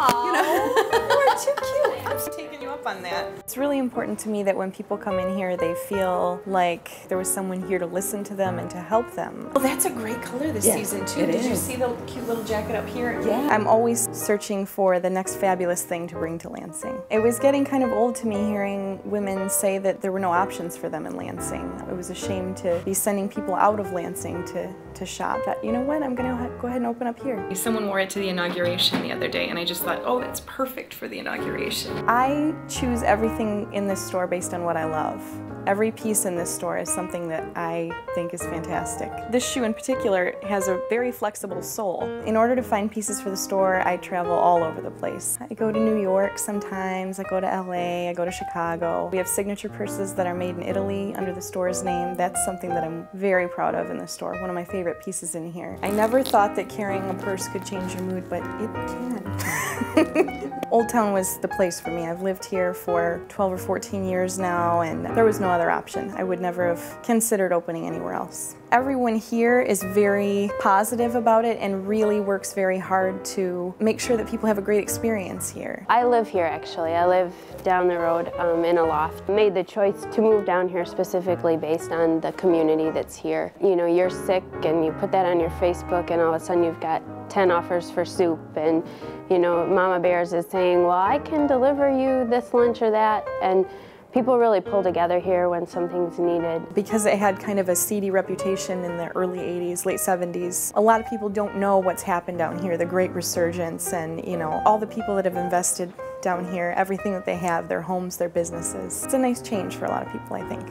You know? You are too cute. I'm taking you up on that. It's really important to me that when people come in here, they feel like there was someone here to listen to them and to help them. Well, that's a great color this season, too. Did you see the cute little jacket up here? Yeah. I'm always searching for the next fabulous thing to bring to Lansing. It was getting kind of old to me hearing women say that there were no options for them in Lansing. It was a shame to be sending people out of Lansing to shop. That, you know what, I'm gonna go ahead and open up here. Someone wore it to the inauguration the other day and I just thought, oh, that's perfect for the inauguration. I choose everything in this store based on what I love. Every piece in this store is something that I think is fantastic. This shoe in particular has a very flexible sole. In order to find pieces for the store, I travel all over the place. I go to New York sometimes, I go to LA, I go to Chicago. We have signature purses that are made in Italy under the store's name. That's something that I'm very proud of in the store, one of my favorite pieces in here. I never thought that carrying a purse could change your mood, but it can. Old Town was the place for me. I've lived here for 12 or 14 years now, and there was no other option. I would never have considered opening anywhere else. Everyone here is very positive about it and really works very hard to make sure that people have a great experience here. I live here actually. I live down the road in a loft. I made the choice to move down here specifically based on the community that's here. You know, you're sick and you put that on your Facebook and all of a sudden you've got 10 offers for soup, and you know, Mama Bears is saying, well, I can deliver you this lunch or that, and people really pull together here when something's needed. Because it had kind of a seedy reputation in the early 80s, late 70s, a lot of people don't know what's happened down here, the great resurgence, and you know, all the people that have invested down here, everything that they have, their homes, their businesses. It's a nice change for a lot of people, I think.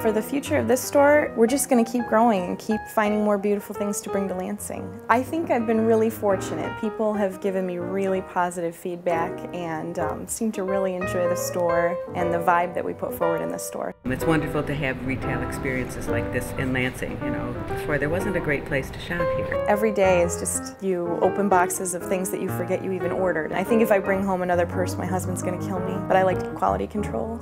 For the future of this store, we're just going to keep growing and keep finding more beautiful things to bring to Lansing. I think I've been really fortunate. People have given me really positive feedback and seem to really enjoy the store and the vibe that we put forward in the store. It's wonderful to have retail experiences like this in Lansing. You know, before there wasn't a great place to shop here. Every day is just you open boxes of things that you forget you even ordered. I think if I bring home another purse, my husband's going to kill me, but I like quality control.